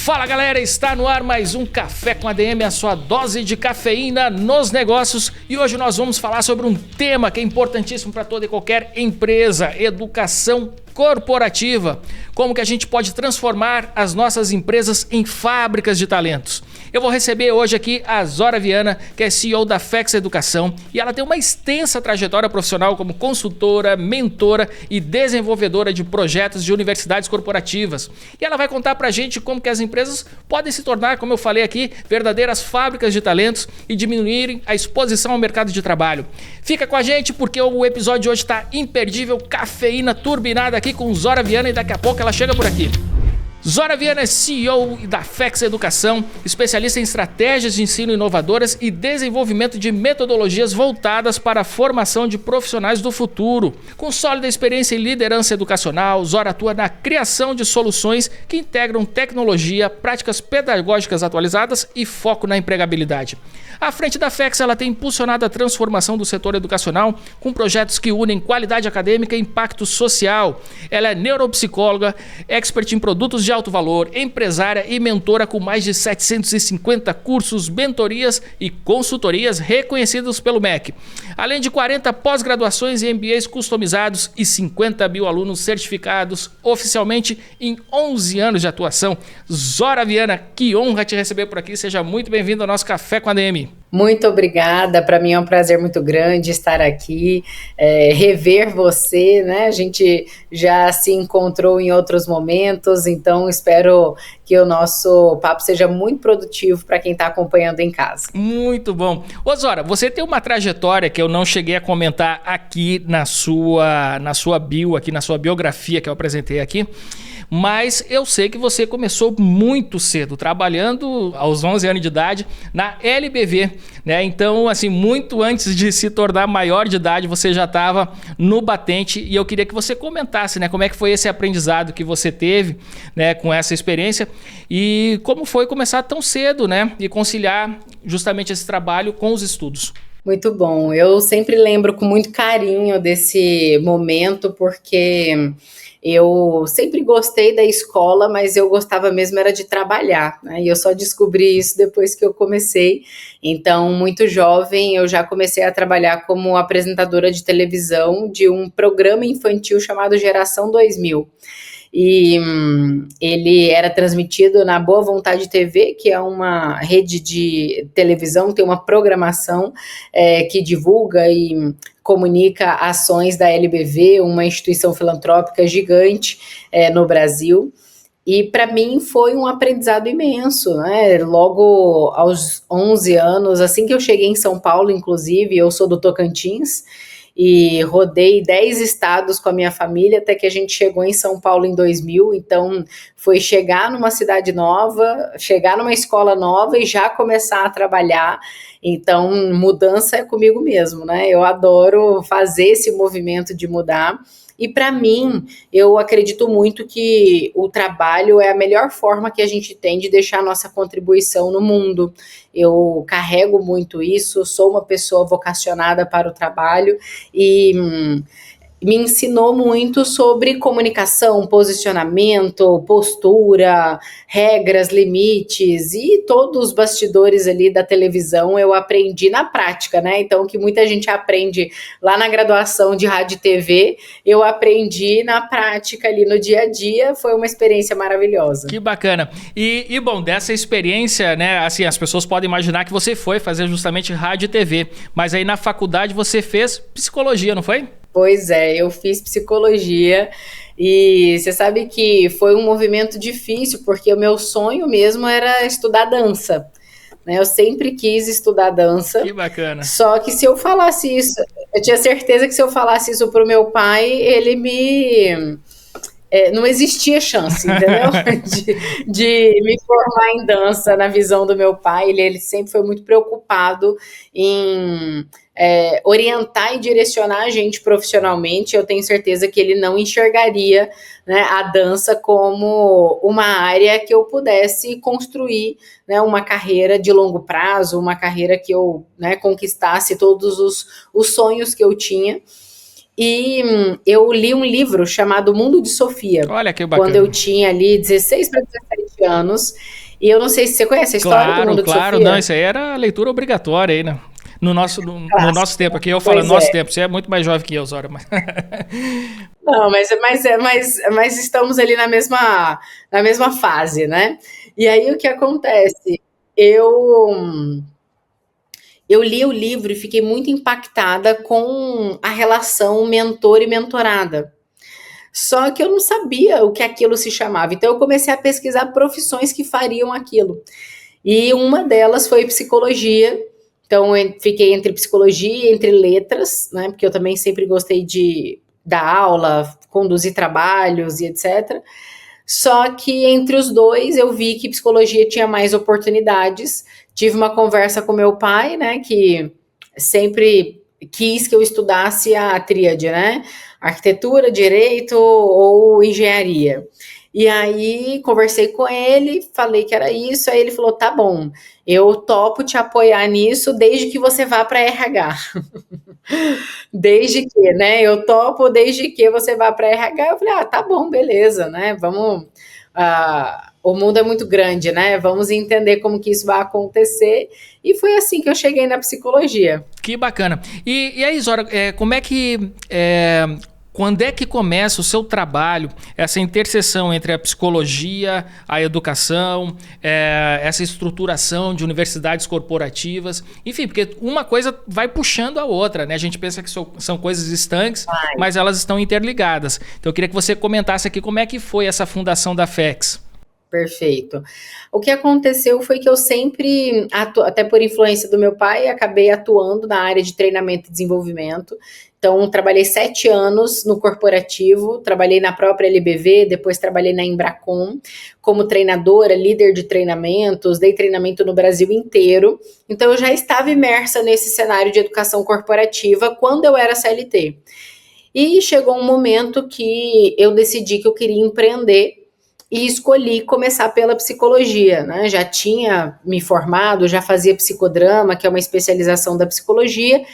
Fala galera, está no ar mais um Café com ADM, a sua dose de cafeína nos negócios. E hoje nós vamos falar sobre um tema que é importantíssimo para toda e qualquer empresa: educação corporativa. Como que a gente pode transformar as nossas empresas em fábricas de talentos. Eu vou receber hoje aqui a Zora Viana, que é CEO da Fex Educação, e ela tem uma extensa trajetória profissional como consultora, mentora e desenvolvedora de projetos de universidades corporativas. E ela vai contar pra gente como que as empresas podem se tornar, como eu falei aqui, verdadeiras fábricas de talentos e diminuírem a exposição ao mercado de trabalho. Fica com a gente porque o episódio de hoje está imperdível, cafeína turbinada aqui com Zora Viana, e daqui a pouco ela chega por aqui. Zora Viana é CEO da Fex Educação, especialista em estratégias de ensino inovadoras e desenvolvimento de metodologias voltadas para a formação de profissionais do futuro. Com sólida experiência em liderança educacional, Zora atua na criação de soluções que integram tecnologia, práticas pedagógicas atualizadas e foco na empregabilidade. À frente da Fex, ela tem impulsionado a transformação do setor educacional com projetos que unem qualidade acadêmica e impacto social. Ela é neuropsicóloga, expert em produtos de alto valor, empresária e mentora com mais de 750 cursos, mentorias e consultorias reconhecidos pelo MEC. Além de 40 pós-graduações e MBAs customizados e 50 mil alunos certificados oficialmente em 11 anos de atuação. Zora Viana, que honra te receber por aqui. Seja muito bem-vindo ao nosso Café com a ADM. Muito obrigada, para mim é um prazer muito grande estar aqui, rever você, né? A gente já se encontrou em outros momentos, então espero que o nosso papo seja muito produtivo para quem está acompanhando em casa. Muito bom. Ô Zora, você tem uma trajetória que eu não cheguei a comentar aqui na sua bio, aqui na sua biografia que eu apresentei aqui. Mas eu sei que você começou muito cedo, trabalhando aos 11 anos de idade na LBV, né? Então, assim, muito antes de se tornar maior de idade, você já estava no batente, e eu queria que você comentasse, né, como é que foi esse aprendizado que você teve, né, com essa experiência, e como foi começar tão cedo, né, e conciliar justamente esse trabalho com os estudos. Muito bom, eu sempre lembro com muito carinho desse momento, porque eu sempre gostei da escola, mas eu gostava mesmo era de trabalhar, né? E eu só descobri isso depois que eu comecei. Então, muito jovem, eu já comecei a trabalhar como apresentadora de televisão de um programa infantil chamado Geração 2000. E ele era transmitido na Boa Vontade TV, que é uma rede de televisão, tem uma programação que divulga e comunica ações da LBV, uma instituição filantrópica gigante no Brasil. E para mim foi um aprendizado imenso, né? Logo aos 11 anos, assim que eu cheguei em São Paulo, inclusive, eu sou do Tocantins, e rodei 10 estados com a minha família até que a gente chegou em São Paulo em 2000, então foi chegar numa cidade nova, chegar numa escola nova e já começar a trabalhar. Então mudança é comigo mesmo, né? Eu adoro fazer esse movimento de mudar. E para mim, eu acredito muito que o trabalho é a melhor forma que a gente tem de deixar a nossa contribuição no mundo. Eu carrego muito isso, sou uma pessoa vocacionada para o trabalho e me ensinou muito sobre comunicação, posicionamento, postura, regras, limites, e todos os bastidores ali da televisão eu aprendi na prática, né? Então, o que muita gente aprende lá na graduação de rádio e TV, eu aprendi na prática ali no dia a dia. Foi uma experiência maravilhosa. Que bacana. E bom, dessa experiência, né, assim, as pessoas podem imaginar que você foi fazer justamente rádio e TV, mas aí na faculdade você fez psicologia, não foi? Pois é, eu fiz psicologia e você sabe que foi um movimento difícil, porque o meu sonho mesmo era estudar dança, né? Eu sempre quis estudar dança. Que bacana. Só que se eu falasse isso, eu tinha certeza que se eu falasse isso pro meu pai, ele me... não existia chance, entendeu? de me formar em dança na visão do meu pai. Ele sempre foi muito preocupado em orientar e direcionar a gente profissionalmente. Eu tenho certeza que ele não enxergaria, né, a dança como uma área que eu pudesse construir, né, uma carreira de longo prazo, uma carreira que eu, né, conquistasse todos os sonhos que eu tinha. E eu li um livro chamado Mundo de Sofia, Olha que quando eu bacana. tinha ali 16 para 17 anos. E eu não sei se você conhece a história do Claro, Mundo de claro. Não, Sofia. isso aí era a leitura obrigatória aí, né? No nosso tempo Clássico. aqui, eu falo Pois nosso é. tempo, você é muito mais jovem que eu, Zora. Mas... Não, mas estamos ali na mesma fase, né? E aí o que acontece? Eu, eu li o livro e fiquei muito impactada com a relação mentor e mentorada. Só que eu não sabia o que aquilo se chamava. Então eu comecei a pesquisar profissões que fariam aquilo. E uma delas foi psicologia. Então eu fiquei entre psicologia e entre letras, né? Porque eu também sempre gostei de dar aula, conduzir trabalhos e etc. Só que entre os dois eu vi que psicologia tinha mais oportunidades. Tive uma conversa com meu pai, né? Que sempre quis que eu estudasse a tríade, né? Arquitetura, direito ou engenharia. E aí conversei com ele, falei que era isso, aí ele falou: tá bom, eu topo te apoiar nisso desde que você vá para RH. Desde que, né? Eu topo desde que você vá para RH. Eu falei: ah, tá bom, beleza, né? Vamos. O mundo é muito grande, né? Vamos entender como que isso vai acontecer. E foi assim que eu cheguei na psicologia. Que bacana. E aí, Zora, como é que. Quando é que começa o seu trabalho, essa interseção entre a psicologia, a educação, essa estruturação de universidades corporativas? Enfim, porque uma coisa vai puxando a outra, né? A gente pensa que são coisas estanques, mas elas estão interligadas. Então eu queria que você comentasse aqui como é que foi essa fundação da FEX. Perfeito. O que aconteceu foi que eu sempre, até por influência do meu pai, acabei atuando na área de treinamento e desenvolvimento. Então, trabalhei 7 anos no corporativo, trabalhei na própria LBV, depois trabalhei na Embracon como treinadora, líder de treinamentos, dei treinamento no Brasil inteiro. Então, eu já estava imersa nesse cenário de educação corporativa quando eu era CLT. E chegou um momento que eu decidi que eu queria empreender e escolhi começar pela psicologia, né? Já tinha me formado, já fazia psicodrama, que é uma especialização da psicologia,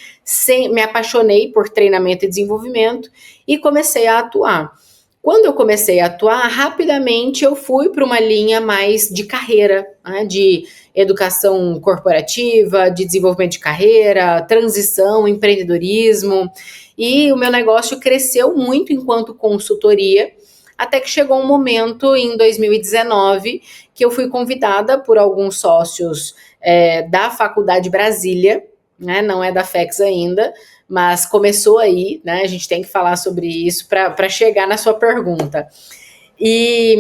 me apaixonei por treinamento e desenvolvimento e comecei a atuar. Quando eu comecei a atuar, rapidamente eu fui para uma linha mais de carreira, né? De educação corporativa, de desenvolvimento de carreira, transição, empreendedorismo, e o meu negócio cresceu muito enquanto consultoria, até que chegou um momento em 2019 que eu fui convidada por alguns sócios da Faculdade Brasília, né? Não é da FEX ainda, mas começou aí, né? A gente tem que falar sobre isso para chegar na sua pergunta. E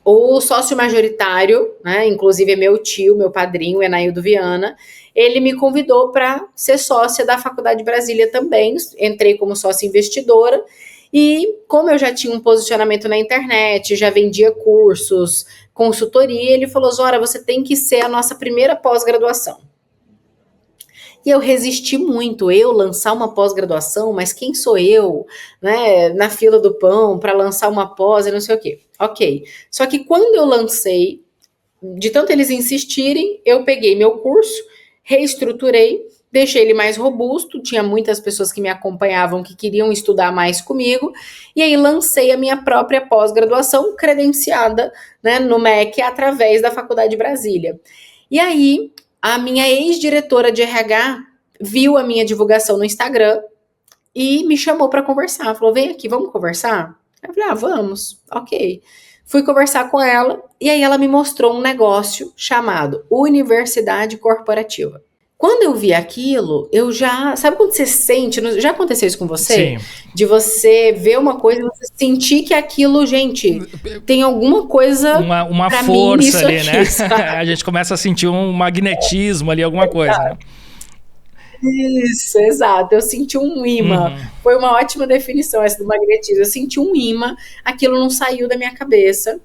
o sócio majoritário, né, inclusive é meu tio, meu padrinho, Enaildo Viana, ele me convidou para ser sócia da Faculdade Brasília também. Entrei como sócia investidora. E como eu já tinha um posicionamento na internet, já vendia cursos, consultoria, ele falou: Zora, você tem que ser a nossa primeira pós-graduação. E eu resisti muito, eu lançar uma pós-graduação, mas quem sou eu, né, na fila do pão para lançar uma pós e não sei o quê. Ok. Só que quando eu lancei, de tanto eles insistirem, eu peguei meu curso, reestruturei, deixei ele mais robusto, tinha muitas pessoas que me acompanhavam que queriam estudar mais comigo, e aí lancei a minha própria pós-graduação credenciada, né, no MEC através da Faculdade de Brasília. E aí a minha ex-diretora de RH viu a minha divulgação no Instagram e me chamou para conversar, falou: vem aqui, vamos conversar? Eu falei: ah, vamos, ok. Fui conversar com ela e aí ela me mostrou um negócio chamado Universidade Corporativa. Quando eu vi aquilo, eu já... Sabe quando você sente... Já aconteceu isso com você? Sim. De você ver uma coisa e você sentir que aquilo, gente, tem alguma coisa Uma pra mim força nisso ali, né? aqui, sabe? A gente começa a sentir um magnetismo ali, alguma coisa, né? Isso, exato. Eu senti um imã. Uhum. Foi uma ótima definição essa do magnetismo. Eu senti um imã, aquilo não saiu da minha cabeça.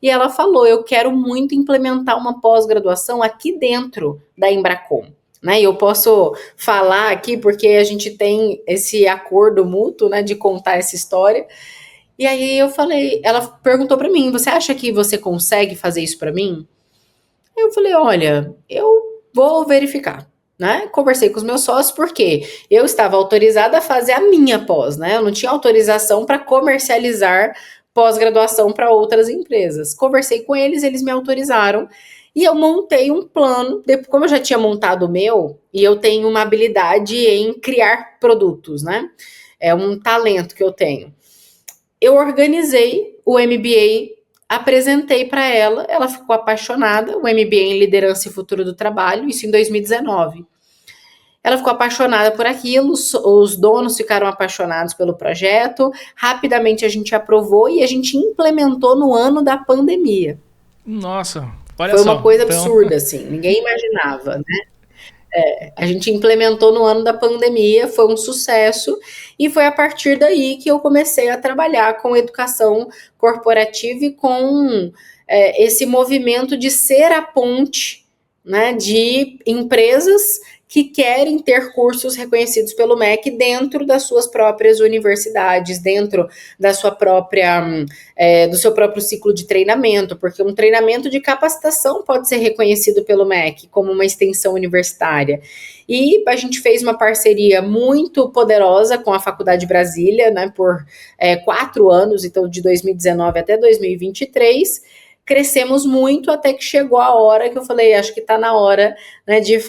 E ela falou: eu quero muito implementar uma pós-graduação aqui dentro da Embracon. Né? E eu posso falar aqui porque a gente tem esse acordo mútuo, né, de contar essa história. E aí eu falei, ela perguntou para mim: você acha que você consegue fazer isso para mim? Eu falei: olha, eu vou verificar. né? Conversei com os meus sócios porque eu estava autorizada a fazer a minha pós, né? Eu não tinha autorização para comercializar pós-graduação para outras empresas. Conversei com eles, eles me autorizaram e eu montei um plano. Como eu já tinha montado o meu e eu tenho uma habilidade em criar produtos, né? É um talento que eu tenho. Eu organizei o MBA, apresentei para ela, ela ficou apaixonada, o MBA em Liderança e Futuro do Trabalho, isso em 2019. Ela ficou apaixonada por aquilo, os donos ficaram apaixonados pelo projeto, rapidamente a gente aprovou e a gente implementou no ano da pandemia. Nossa, olha Foi só. uma coisa absurda, assim, ninguém imaginava, né? A gente implementou no ano da pandemia, foi um sucesso, e foi a partir daí que eu comecei a trabalhar com educação corporativa e com esse movimento de ser a ponte, né, de empresas que querem ter cursos reconhecidos pelo MEC dentro das suas próprias universidades, dentro da sua própria, do seu próprio ciclo de treinamento, porque um treinamento de capacitação pode ser reconhecido pelo MEC como uma extensão universitária. E a gente fez uma parceria muito poderosa com a Faculdade Brasília, né, por 4 anos, então de 2019 até 2023, crescemos muito até que chegou a hora que eu falei, acho que está na hora, né, de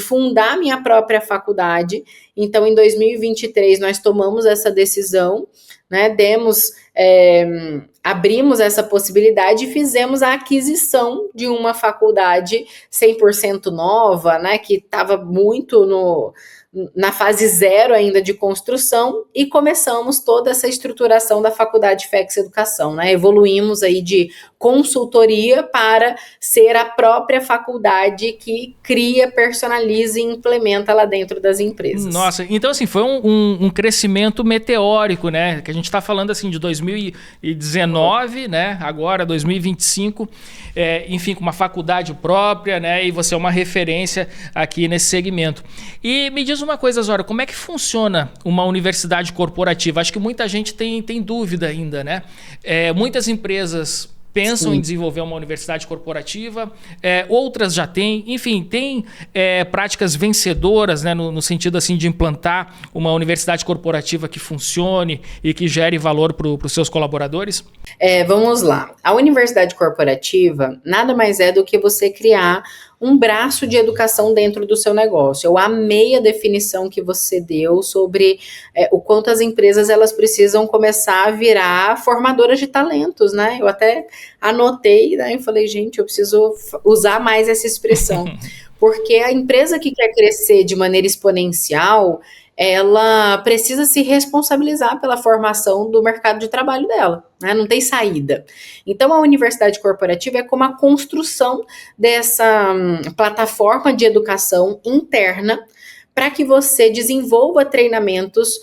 fundar minha própria faculdade. Então, em 2023, nós tomamos essa decisão, né, abrimos essa possibilidade e fizemos a aquisição de uma faculdade 100% nova, né, que estava muito na fase 0 ainda de construção, e começamos toda essa estruturação da Faculdade FEX Educação, né? Evoluímos aí de consultoria para ser a própria faculdade que cria, personaliza e implementa lá dentro das empresas. Nossa, então assim, foi um crescimento meteórico, né? Que a gente está falando assim de 2019, né? Agora 2025, enfim, com uma faculdade própria, né? E você é uma referência aqui nesse segmento. E me diz uma coisa, Zora, como é que funciona uma universidade corporativa? Acho que muita gente tem dúvida ainda, né? Muitas empresas pensam em desenvolver uma universidade corporativa, outras já têm, enfim, tem práticas vencedoras, né, no sentido assim de implantar uma universidade corporativa que funcione e que gere valor para os seus colaboradores? Vamos lá. A universidade corporativa nada mais é do que você criar um braço de educação dentro do seu negócio. Eu amei a definição que você deu sobre o quanto as empresas elas precisam começar a virar formadoras de talentos, né? Eu até anotei, né? E falei, gente, eu preciso usar mais essa expressão. Porque a empresa que quer crescer de maneira exponencial, ela precisa se responsabilizar pela formação do mercado de trabalho dela, né? Não tem saída. Então, a universidade corporativa é como a construção dessa plataforma de educação interna para que você desenvolva treinamentos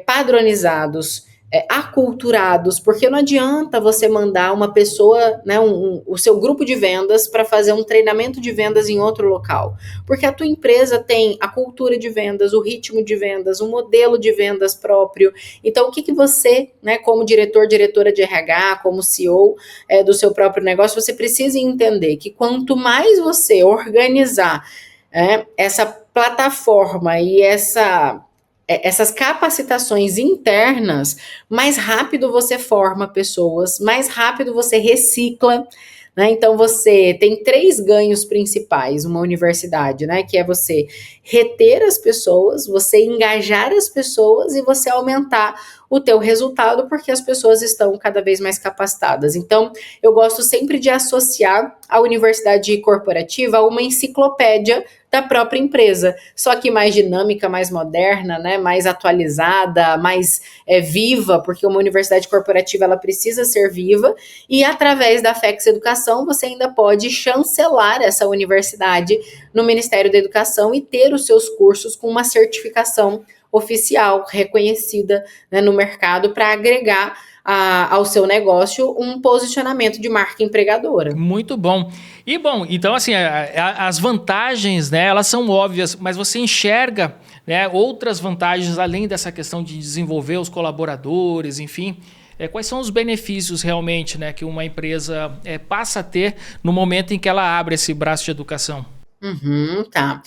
padronizados, aculturados, porque não adianta você mandar uma pessoa, né, o seu grupo de vendas para fazer um treinamento de vendas em outro local, porque a tua empresa tem a cultura de vendas, o ritmo de vendas, o modelo de vendas próprio. Então, o que você, né, como diretor, diretora de RH, como CEO do seu próprio negócio, você precisa entender que quanto mais você organizar essa plataforma e essas capacitações internas, mais rápido você forma pessoas, mais rápido você recicla, né? Então você tem 3 ganhos principais, uma universidade, né? Que é você reter as pessoas, você engajar as pessoas e você aumentar o teu resultado, porque as pessoas estão cada vez mais capacitadas. Então, eu gosto sempre de associar a universidade corporativa a uma enciclopédia da própria empresa, só que mais dinâmica, mais moderna, né, mais atualizada, mais viva, porque uma universidade corporativa ela precisa ser viva, e através da FEX Educação você ainda pode chancelar essa universidade no Ministério da Educação e ter os seus cursos com uma certificação oficial, reconhecida, né, no mercado, para agregar ao seu negócio um posicionamento de marca empregadora. Muito bom. E bom, então assim, as vantagens, né, elas são óbvias, mas você enxerga, né, outras vantagens além dessa questão de desenvolver os colaboradores, enfim. Quais são os benefícios realmente, né, que uma empresa passa a ter no momento em que ela abre esse braço de educação? Uhum, tá.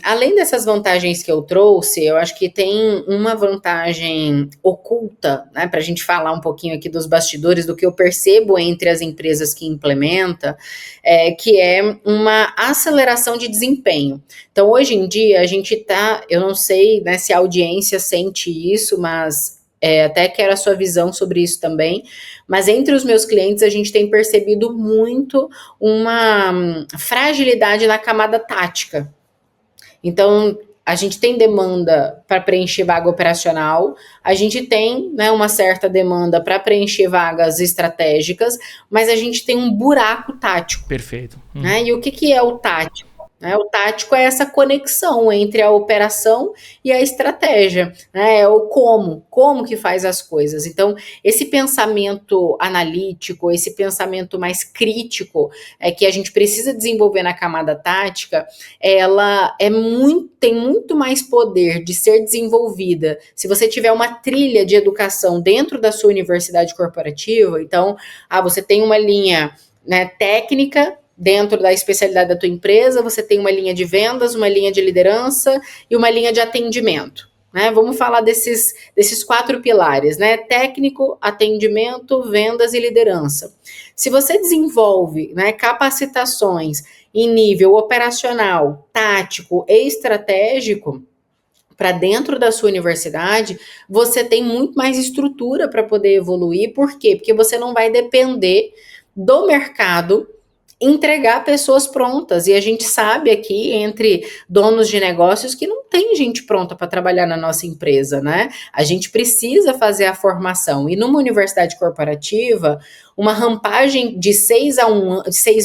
Além dessas vantagens que eu trouxe, eu acho que tem uma vantagem oculta, né, para a gente falar um pouquinho aqui dos bastidores do que eu percebo entre as empresas que implementa, que é uma aceleração de desempenho. Então, hoje em dia, a gente tá, eu não sei, né, se a audiência sente isso, mas até quero a sua visão sobre isso também. Mas entre os meus clientes, a gente tem percebido muito uma fragilidade na camada tática. Então, a gente tem demanda para preencher vaga operacional, a gente tem, né, uma certa demanda para preencher vagas estratégicas, mas a gente tem um buraco tático. Perfeito. Né? E o que é o tático? Né? O tático é essa conexão entre a operação e a estratégia, né? É o como que faz as coisas. Então, esse pensamento analítico, esse pensamento mais crítico que a gente precisa desenvolver na camada tática, ela tem muito mais poder de ser desenvolvida se você tiver uma trilha de educação dentro da sua universidade corporativa. Então, você tem uma linha, né, técnica dentro da especialidade da tua empresa, você tem uma linha de vendas, uma linha de liderança e uma linha de atendimento. Né? Vamos falar desses 4 pilares, né? Técnico, atendimento, vendas e liderança. Se você desenvolve, né, capacitações em nível operacional, tático e estratégico para dentro da sua universidade, você tem muito mais estrutura para poder evoluir. Por quê? Porque você não vai depender do mercado entregar pessoas prontas. E a gente sabe aqui, entre donos de negócios, que não tem gente pronta para trabalhar na nossa empresa, né? A gente precisa fazer a formação. E numa universidade corporativa, uma rampagem de 6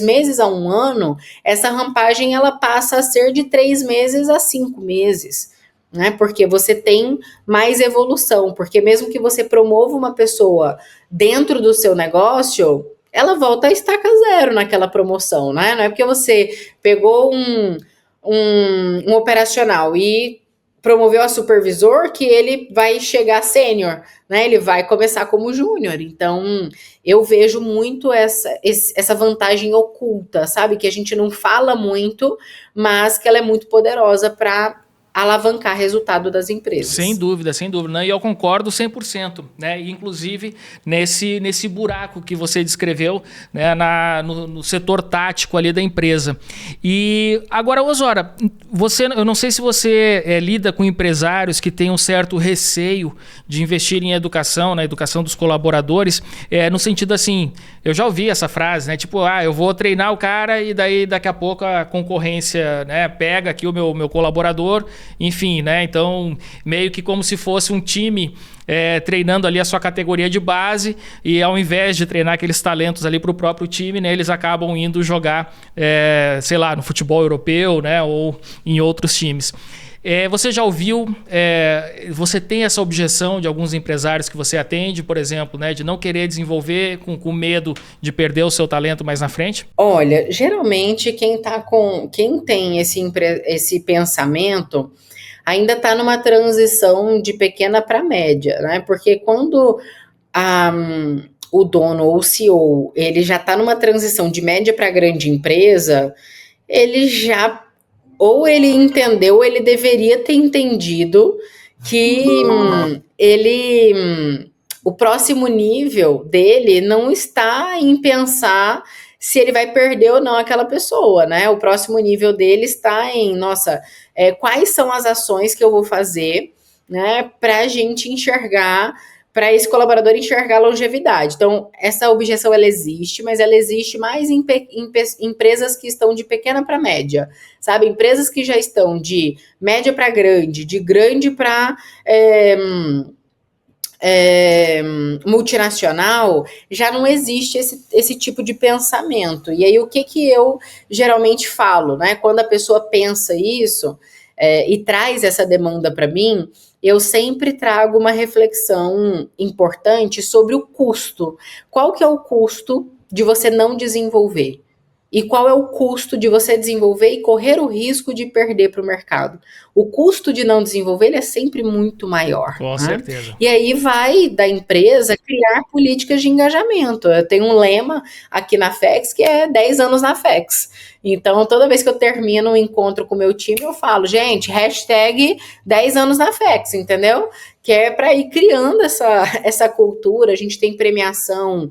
meses a 1 ano, essa rampagem ela passa a ser de 3 meses a 5 meses. Né? Porque você tem mais evolução. Porque mesmo que você promova uma pessoa dentro do seu negócio, ela volta a estaca zero naquela promoção, né? Não é porque você pegou um operacional e promoveu a supervisor que ele vai chegar sênior, né? Ele vai começar como júnior. Então, eu vejo muito essa vantagem oculta, sabe? Que a gente não fala muito, mas que ela é muito poderosa para alavancar resultado das empresas. Sem dúvida, sem dúvida. Né? E eu concordo 100%. Né? E, inclusive, nesse buraco que você descreveu, né? no setor tático ali da empresa. E agora, Osório, eu não sei se você lida com empresários que têm um certo receio de investir em educação, na educação dos colaboradores, no sentido assim, eu já ouvi essa frase, né? Tipo, eu vou treinar o cara e daí daqui a pouco a concorrência, né, pega aqui o meu colaborador. Enfim, né? Então, meio que como se fosse um time treinando ali a sua categoria de base e ao invés de treinar aqueles talentos ali para o próprio time, né, eles acabam indo jogar, sei lá, no futebol europeu, né, ou em outros times. Você já ouviu, você tem essa objeção de alguns empresários que você atende, por exemplo, né, de não querer desenvolver com medo de perder o seu talento mais na frente? Olha, geralmente quem tem esse pensamento ainda está numa transição de pequena para média, né? Porque quando o dono ou o CEO ele já está numa transição de média para grande empresa, ele já ou ele entendeu, ou ele deveria ter entendido que o próximo nível dele não está em pensar se ele vai perder ou não aquela pessoa, né? O próximo nível dele está em, quais são as ações que eu vou fazer, né, para a gente enxergar, para esse colaborador enxergar longevidade. Então, essa objeção ela existe, mas ela existe mais em empresas que estão de pequena para média, sabe? Empresas que já estão de média para grande, de grande para multinacional, já não existe esse tipo de pensamento. E aí, o que eu geralmente falo, né? Quando a pessoa pensa isso e traz essa demanda para mim, eu sempre trago uma reflexão importante sobre o custo. Qual que é o custo de você não desenvolver? E qual é o custo de você desenvolver e correr o risco de perder para o mercado? O custo de não desenvolver ele é sempre muito maior. Com certeza. E aí vai da empresa criar políticas de engajamento. Eu tenho um lema aqui na FEX que é 10 anos na FEX. Então, toda vez que eu termino um encontro com o meu time, eu falo, gente, hashtag 10 anos na FEX, entendeu? Que é para ir criando essa cultura. A gente tem premiação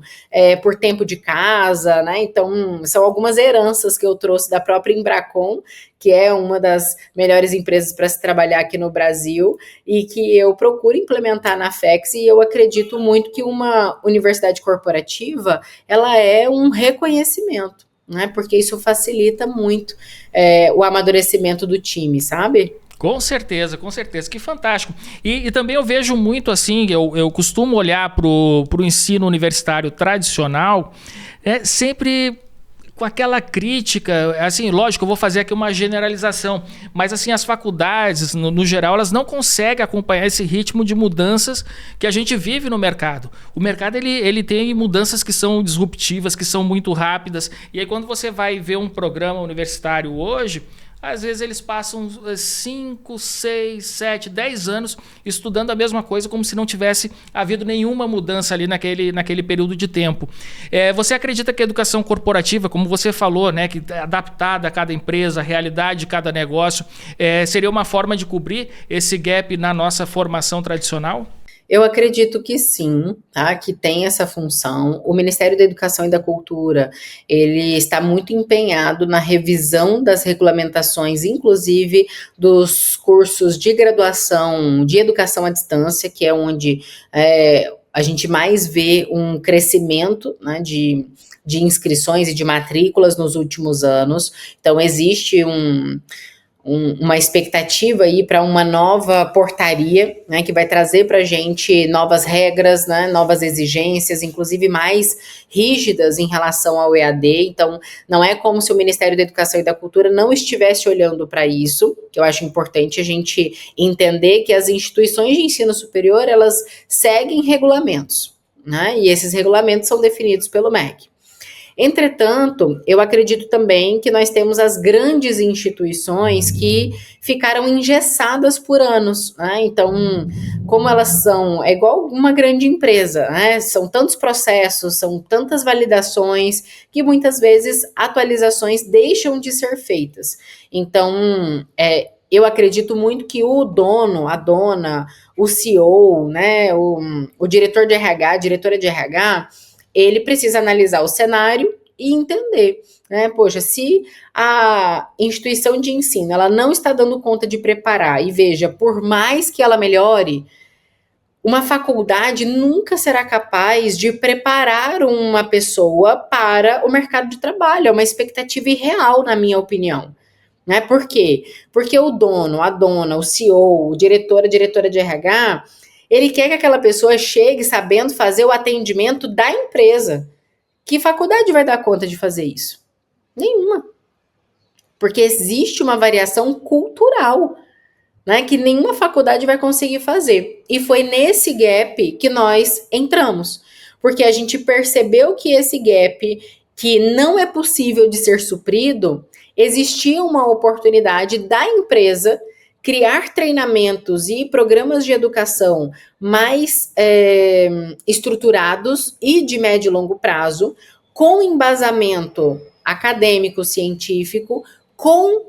por tempo de casa, né? Então, são algumas heranças que eu trouxe da própria Embracon, que é uma das melhores empresas para se trabalhar aqui no Brasil, e que eu procuro implementar na FEX, e eu acredito muito que uma universidade corporativa, ela é um reconhecimento, né? Porque isso facilita muito o amadurecimento do time, sabe? Com certeza, que fantástico. E também eu vejo muito assim, eu costumo olhar para o ensino universitário tradicional, sempre com aquela crítica, assim, lógico, eu vou fazer aqui uma generalização, mas assim, as faculdades, no geral, elas não conseguem acompanhar esse ritmo de mudanças que a gente vive no mercado. O mercado, ele tem mudanças que são disruptivas, que são muito rápidas, e aí quando você vai ver um programa universitário hoje, às vezes eles passam 5, 6, 7, 10 anos estudando a mesma coisa como se não tivesse havido nenhuma mudança ali naquele período de tempo. Você acredita que a educação corporativa, como você falou, né, que é adaptada a cada empresa, a realidade de cada negócio, seria uma forma de cobrir esse gap na nossa formação tradicional? Eu acredito que sim, tá? Que tem essa função. O Ministério da Educação e da Cultura, ele está muito empenhado na revisão das regulamentações, inclusive dos cursos de graduação de educação à distância, que é onde a gente mais vê um crescimento, né, de inscrições e de matrículas nos últimos anos. Então, existe uma expectativa aí para uma nova portaria, né, que vai trazer para a gente novas regras, né, novas exigências, inclusive mais rígidas em relação ao EAD. Então, não é como se o Ministério da Educação e da Cultura não estivesse olhando para isso, que eu acho importante a gente entender que as instituições de ensino superior, elas seguem regulamentos, né, e esses regulamentos são definidos pelo MEC. Entretanto, eu acredito também que nós temos as grandes instituições que ficaram engessadas por anos, né? Então, como elas são, é igual uma grande empresa, né? São tantos processos, são tantas validações, que muitas vezes atualizações deixam de ser feitas. Então, eu acredito muito que o dono, a dona, o CEO, né? O diretor de RH, a diretora de RH, ele precisa analisar o cenário e entender, né? Poxa, se a instituição de ensino ela não está dando conta de preparar, e veja, por mais que ela melhore, uma faculdade nunca será capaz de preparar uma pessoa para o mercado de trabalho. É uma expectativa irreal, na minha opinião. Né? Por quê? Porque o dono, a dona, o CEO, o diretor, a diretora de RH, ele quer que aquela pessoa chegue sabendo fazer o atendimento da empresa. Que faculdade vai dar conta de fazer isso? Nenhuma. Porque existe uma variação cultural, né, que nenhuma faculdade vai conseguir fazer. E foi nesse gap que nós entramos. Porque a gente percebeu que esse gap, que não é possível de ser suprido, existia uma oportunidade da empresa criar treinamentos e programas de educação mais estruturados e de médio e longo prazo, com embasamento acadêmico, científico, com,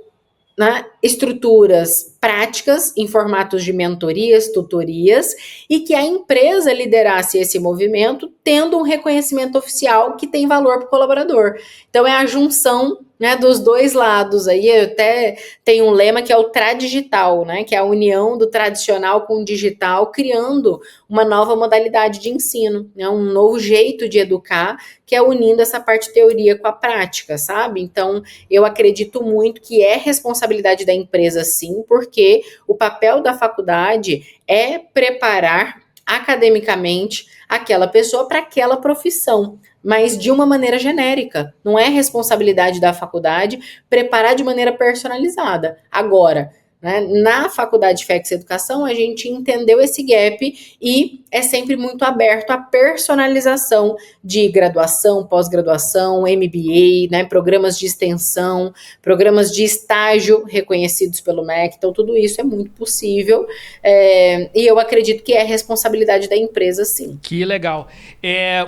né, estruturas práticas em formatos de mentorias, tutorias, e que a empresa liderasse esse movimento, tendo um reconhecimento oficial que tem valor para o colaborador. Então, é a junção, né, dos dois lados. Aí eu até tenho um lema que é o tradigital, né, que é a união do tradicional com o digital, criando uma nova modalidade de ensino, né, um novo jeito de educar, que é unindo essa parte teoria com a prática, sabe? Então, eu acredito muito que é responsabilidade da empresa, sim, porque o papel da faculdade é preparar academicamente aquela pessoa para aquela profissão, mas de uma maneira genérica. Não é responsabilidade da faculdade preparar de maneira personalizada. Agora, né? Na faculdade de FX Educação, a gente entendeu esse gap e é sempre muito aberto à personalização de graduação, pós-graduação, MBA, né? Programas de extensão, programas de estágio reconhecidos pelo MEC. Então, tudo isso é muito possível e eu acredito que é responsabilidade da empresa, sim. Que legal.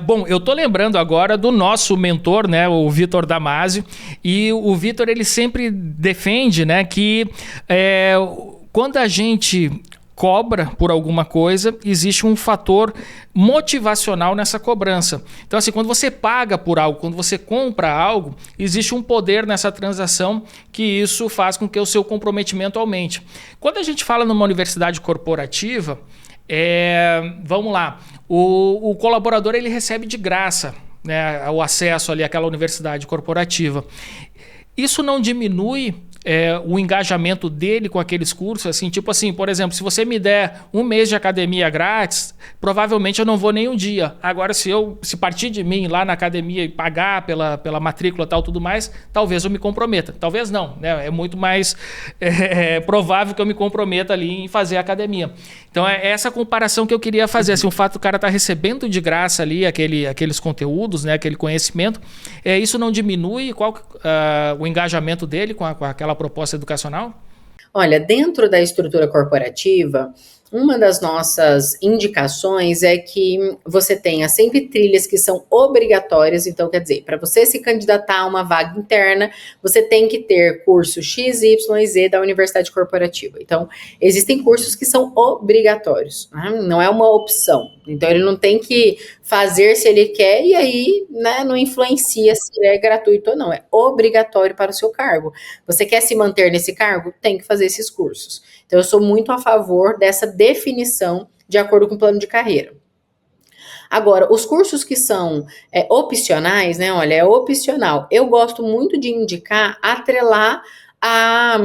Bom, eu tô lembrando agora do nosso mentor, né, o Vitor Damasio, e o Vitor, ele sempre defende, né, que quando a gente cobra por alguma coisa, existe um fator motivacional nessa cobrança. Então, assim, quando você paga por algo, quando você compra algo, existe um poder nessa transação que isso faz com que o seu comprometimento aumente. Quando a gente fala numa universidade corporativa, vamos lá, o colaborador ele recebe de graça, né, o acesso ali àquela universidade corporativa. Isso não diminui o engajamento dele com aqueles cursos, assim, tipo assim, por exemplo, se você me der um mês de academia grátis, provavelmente eu não vou nem um dia. Agora, se partir de mim lá na academia e pagar pela matrícula e tal, tudo mais, talvez eu me comprometa. Talvez não, né? É muito mais provável que eu me comprometa ali em fazer academia. Então, é essa comparação que eu queria fazer. Assim, o fato do cara estar recebendo de graça ali aqueles conteúdos, né, aquele conhecimento, isso não diminui o engajamento dele com aquela proposta educacional? Olha, dentro da estrutura corporativa, uma das nossas indicações é que você tenha sempre trilhas que são obrigatórias. Então, quer dizer, para você se candidatar a uma vaga interna, você tem que ter curso X, Y e Z da universidade corporativa. Então, existem cursos que são obrigatórios, né? Não é uma opção. Então, ele não tem que fazer se ele quer e aí, né, não influencia se é gratuito ou não. É obrigatório para o seu cargo. Você quer se manter nesse cargo? Tem que fazer esses cursos. Então, eu sou muito a favor dessa definição de acordo com o plano de carreira. Agora, os cursos que são opcionais, né? Olha, é opcional. Eu gosto muito de indicar, atrelar a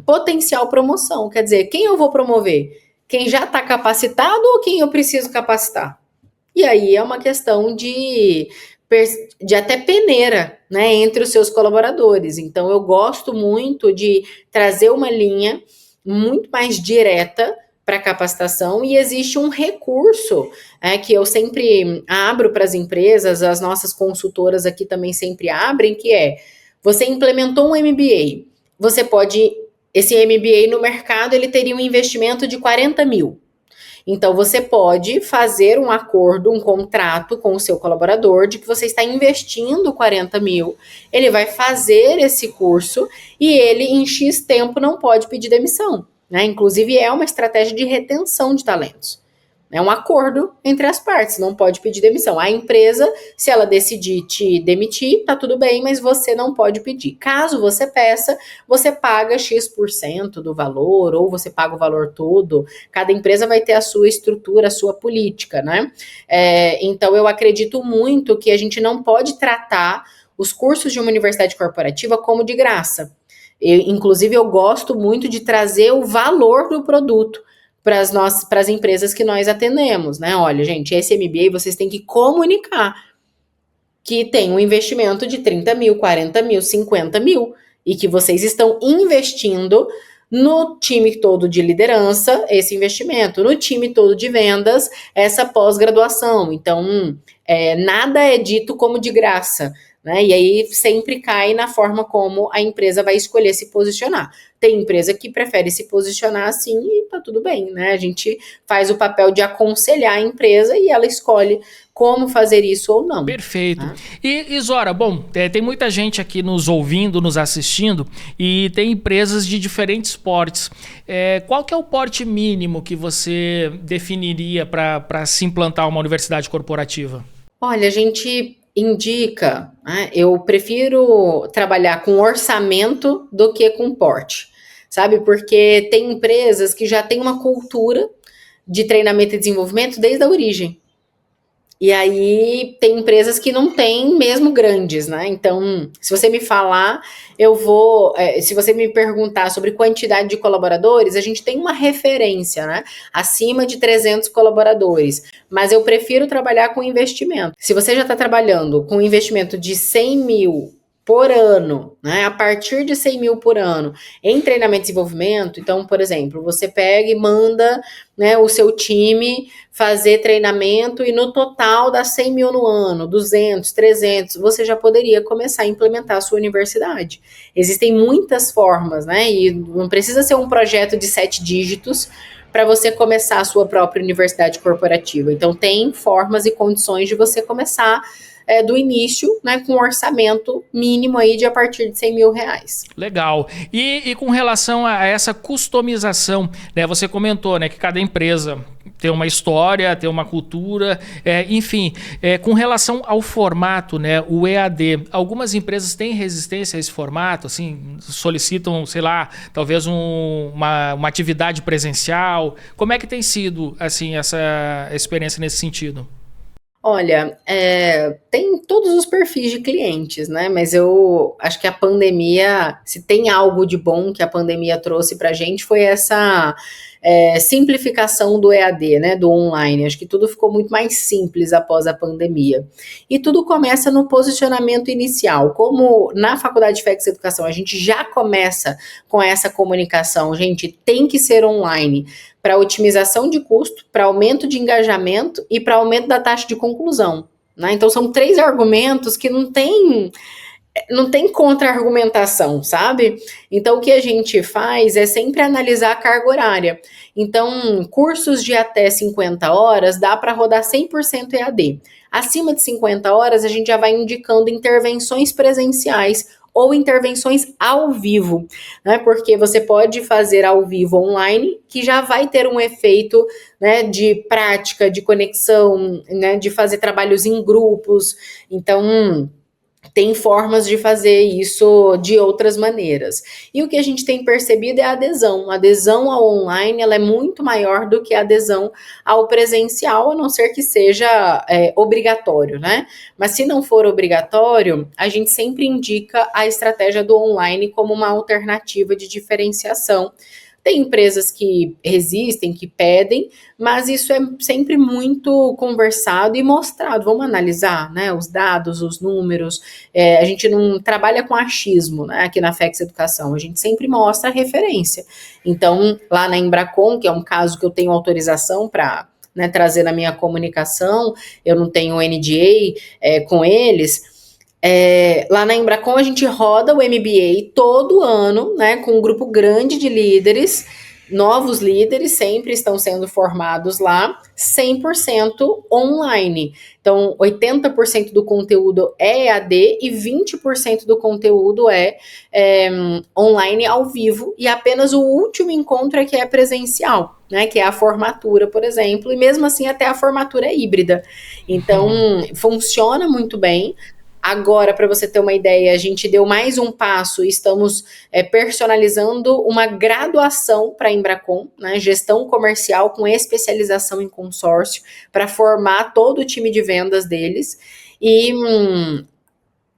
potencial promoção. Quer dizer, quem eu vou promover? Quem já está capacitado ou quem eu preciso capacitar? E aí é uma questão de até peneira, né, entre os seus colaboradores. Então, eu gosto muito de trazer uma linha muito mais direta para capacitação e existe um recurso que eu sempre abro para as empresas, as nossas consultoras aqui também sempre abrem, que você implementou um MBA, você pode, esse MBA no mercado, ele teria um investimento de 40 mil. Então, você pode fazer um acordo, um contrato com o seu colaborador de que você está investindo 40 mil, ele vai fazer esse curso e ele, em X tempo, não pode pedir demissão, né? Inclusive, é uma estratégia de retenção de talentos. É um acordo entre as partes, não pode pedir demissão. A empresa, se ela decidir te demitir, tá tudo bem, mas você não pode pedir. Caso você peça, você paga X% do valor, ou você paga o valor todo. Cada empresa vai ter a sua estrutura, a sua política, né? Então, eu acredito muito que a gente não pode tratar os cursos de uma universidade corporativa como de graça. Inclusive, eu gosto muito de trazer o valor do produto para as empresas que nós atendemos, né? Olha, gente, esse MBA vocês têm que comunicar que tem um investimento de 30 mil, 40 mil, 50 mil e que vocês estão investindo no time todo de liderança, esse investimento, no time todo de vendas, essa pós-graduação. Então, nada é dito como de graça, né? E aí sempre cai na forma como a empresa vai escolher se posicionar. Tem empresa que prefere se posicionar assim e tá tudo bem, né? A gente faz o papel de aconselhar a empresa e ela escolhe como fazer isso ou não. Perfeito. Né? E Zora, bom, tem muita gente aqui nos ouvindo, nos assistindo e tem empresas de diferentes portes. Qual que é o porte mínimo que você definiria para se implantar uma universidade corporativa? Olha, a gente indica, né? Eu prefiro trabalhar com orçamento do que com porte, sabe? Porque tem empresas que já têm uma cultura de treinamento e desenvolvimento desde a origem. E aí tem empresas que não têm mesmo grandes, né? Então, se você me falar, se você me perguntar sobre quantidade de colaboradores, a gente tem uma referência, né? Acima de 300 colaboradores. Mas eu prefiro trabalhar com investimento. Se você já está trabalhando com investimento de 100 mil por ano, né? A partir de 100 mil por ano em treinamento e desenvolvimento. Então, por exemplo, você pega e manda, né, o seu time fazer treinamento e no total dá 100 mil no ano, 200, 300, você já poderia começar a implementar a sua universidade. Existem muitas formas, né? E não precisa ser um projeto de 7 dígitos para você começar a sua própria universidade corporativa. Então, tem formas e condições de você começar do início, né, com um orçamento mínimo aí de a partir de 100 mil reais. Legal. E com relação a essa customização, né, você comentou, né, que cada empresa tem uma história, tem uma cultura, enfim, com relação ao formato, né, o EAD, algumas empresas têm resistência a esse formato, assim, solicitam, sei lá, talvez uma atividade presencial. Como é que tem sido, assim, essa experiência nesse sentido? Olha, tem todos os perfis de clientes, né? Mas eu acho que a pandemia, se tem algo de bom que a pandemia trouxe para a gente, foi essa simplificação do EAD, né? Do online. Acho que tudo ficou muito mais simples após a pandemia. E tudo começa no posicionamento inicial. Como na Faculdade de FX Educação a gente já começa com essa comunicação, gente, tem que ser online, para otimização de custo, para aumento de engajamento e para aumento da taxa de conclusão, né? Então são 3 argumentos que não tem contra-argumentação, sabe? Então o que a gente faz é sempre analisar a carga horária. Então, cursos de até 50 horas dá para rodar 100% EAD. Acima de 50 horas a gente já vai indicando intervenções presenciais ou intervenções ao vivo, né? Porque você pode fazer ao vivo online, que já vai ter um efeito, né, de prática, de conexão, né, de fazer trabalhos em grupos. Então, tem formas de fazer isso de outras maneiras. E o que a gente tem percebido é a adesão. A adesão ao online, ela é muito maior do que a adesão ao presencial, a não ser que seja obrigatório, né? Mas se não for obrigatório, a gente sempre indica a estratégia do online como uma alternativa de diferenciação. Tem empresas que resistem, que pedem, mas isso é sempre muito conversado e mostrado. Vamos analisar, né, os dados, os números. A gente não trabalha com achismo, né, aqui na FX Educação. A gente sempre mostra a referência. Então, lá na Embracon, que é um caso que eu tenho autorização para, né, trazer na minha comunicação, eu não tenho NDA com eles. Lá na Embracon a gente roda o MBA todo ano, né, com um grupo grande de líderes, novos líderes sempre estão sendo formados lá, 100% online. Então, 80% do conteúdo é EAD e 20% do conteúdo é online ao vivo, e apenas o último encontro é que é presencial, né, que é a formatura, por exemplo, e mesmo assim até a formatura é híbrida. Então, funciona muito bem. Agora, para você ter uma ideia, a gente deu mais um passo e estamos personalizando uma graduação para a Embracon, né, gestão comercial com especialização em consórcio, para formar todo o time de vendas deles. E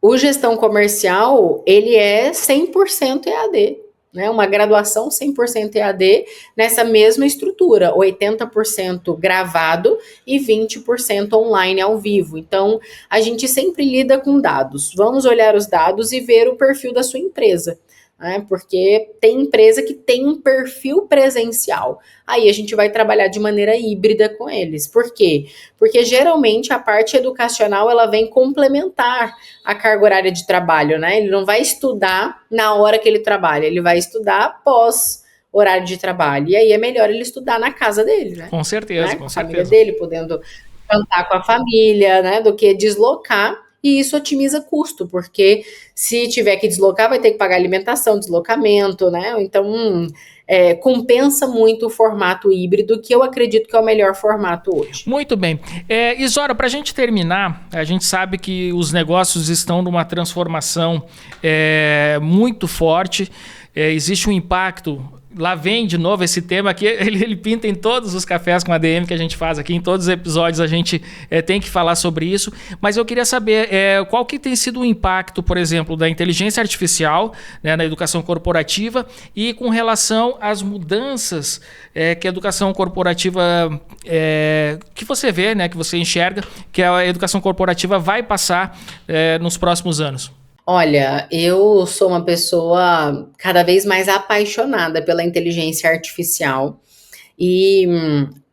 o gestão comercial, ele é 100% EAD. Né, uma graduação 100% EAD nessa mesma estrutura, 80% gravado e 20% online ao vivo. Então, a gente sempre lida com dados. Vamos olhar os dados e ver o perfil da sua empresa, né, porque tem empresa que tem um perfil presencial. Aí a gente vai trabalhar de maneira híbrida com eles. Por quê? Porque geralmente a parte educacional ela vem complementar a carga horária de trabalho, né? Ele não vai estudar na hora que ele trabalha, ele vai estudar após horário de trabalho. E aí é melhor ele estudar na casa dele, né? Com certeza, né? Com a certeza. família dele, podendo cantar com a família, né? Do que deslocar. E isso otimiza custo, porque se tiver que deslocar, vai ter que pagar alimentação, deslocamento, né? Então, compensa muito o formato híbrido, que eu acredito que é o melhor formato hoje. Muito bem. Isora, para a gente terminar, a gente sabe que os negócios estão numa transformação muito forte, existe um impacto. Lá vem de novo esse tema que ele pinta em todos os cafés com ADM que a gente faz aqui, em todos os episódios a gente tem que falar sobre isso, mas eu queria saber qual que tem sido o impacto, por exemplo, da inteligência artificial, né, na educação corporativa, e com relação às mudanças que a educação corporativa, que você vê, né, que você enxerga, que a educação corporativa vai passar nos próximos anos. Olha, eu sou uma pessoa cada vez mais apaixonada pela inteligência artificial e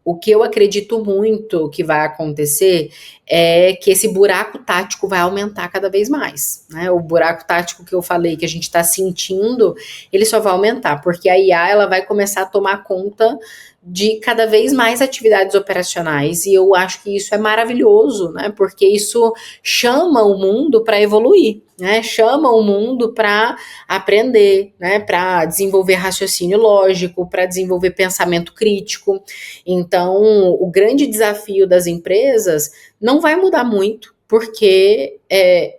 o que eu acredito muito que vai acontecer é que esse buraco tático vai aumentar cada vez mais, né? O buraco tático que eu falei que a gente está sentindo, ele só vai aumentar, porque a IA ela vai começar a tomar conta de cada vez mais atividades operacionais e eu acho que isso é maravilhoso, né? Porque isso chama o mundo para evoluir, né? Chama o mundo para aprender, né? Para desenvolver raciocínio lógico, para desenvolver pensamento crítico. Então, o grande desafio das empresas não vai mudar muito, porque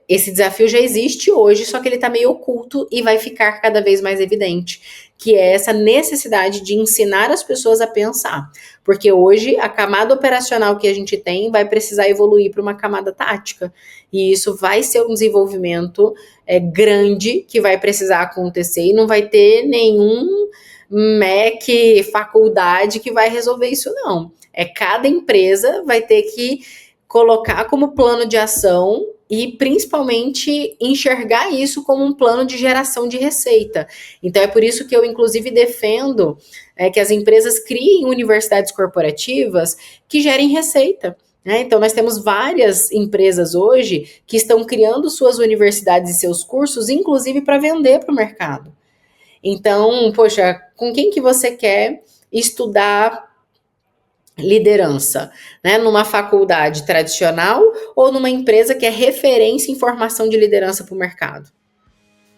esse desafio já existe hoje, só que ele está meio oculto e vai ficar cada vez mais evidente, que é essa necessidade de ensinar as pessoas a pensar. Porque hoje a camada operacional que a gente tem vai precisar evoluir para uma camada tática. E isso vai ser um desenvolvimento grande que vai precisar acontecer e não vai ter nenhum MEC, faculdade que vai resolver isso, não. Cada empresa vai ter que colocar como plano de ação e principalmente enxergar isso como um plano de geração de receita. Então é por isso que eu inclusive defendo que as empresas criem universidades corporativas que gerem receita. Então nós temos várias empresas hoje que estão criando suas universidades e seus cursos, inclusive para vender para o mercado. Então, poxa, com quem que você quer estudar liderança, né? Numa faculdade tradicional ou numa empresa que é referência em formação de liderança para o mercado?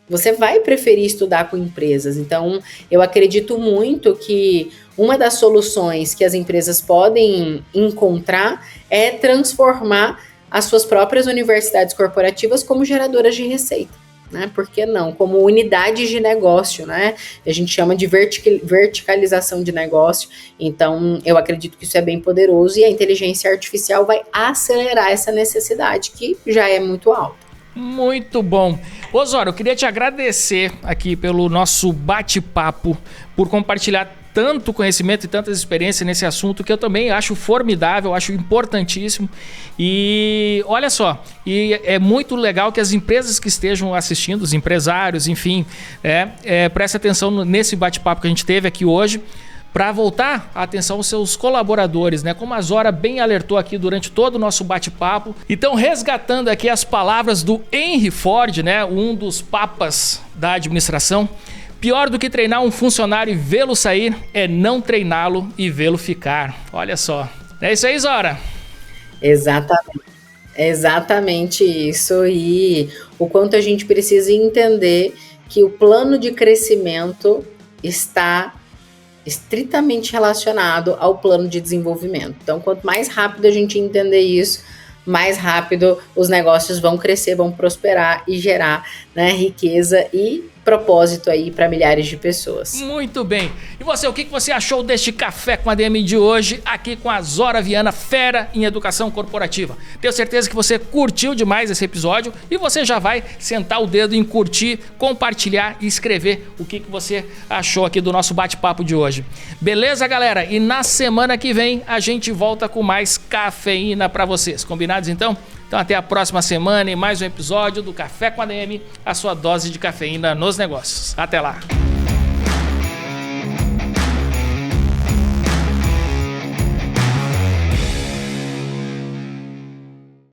Você vai preferir estudar com empresas. Então, eu acredito muito que uma das soluções que as empresas podem encontrar é transformar as suas próprias universidades corporativas como geradoras de receita. Né? Por que não? Como unidades de negócio, né? A gente chama de verticalização de negócio. Então, eu acredito que isso é bem poderoso e a inteligência artificial vai acelerar essa necessidade que já é muito alta. Muito bom. Osório, eu queria te agradecer aqui pelo nosso bate-papo, por compartilhar tanto conhecimento e tantas experiências nesse assunto que eu também acho formidável, acho importantíssimo. E olha só, e é muito legal que as empresas que estejam assistindo, os empresários, enfim, prestem atenção nesse bate-papo que a gente teve aqui hoje, para voltar a atenção aos seus colaboradores, né? Como a Zora bem alertou aqui durante todo o nosso bate-papo. Então, resgatando aqui as palavras do Henry Ford, né? Um dos papas da administração. Pior do que treinar um funcionário e vê-lo sair é não treiná-lo e vê-lo ficar. Olha só. É isso aí, Zora? Exatamente isso. E o quanto a gente precisa entender que o plano de crescimento está estritamente relacionado ao plano de desenvolvimento. Então, quanto mais rápido a gente entender isso, mais rápido os negócios vão crescer, vão prosperar e gerar, né, riqueza e propósito aí para milhares de pessoas. Muito bem. E você, o que você achou deste Café com ADM de hoje, aqui com a Zora Viana, fera em educação corporativa? Tenho certeza que você curtiu demais esse episódio e você já vai sentar o dedo em curtir, compartilhar e escrever o que você achou aqui do nosso bate-papo de hoje. Beleza, galera? E na semana que vem a gente volta com mais cafeína para vocês. Combinados então? Então até a próxima semana e mais um episódio do Café com ADM, a sua dose de cafeína nos negócios. Até lá!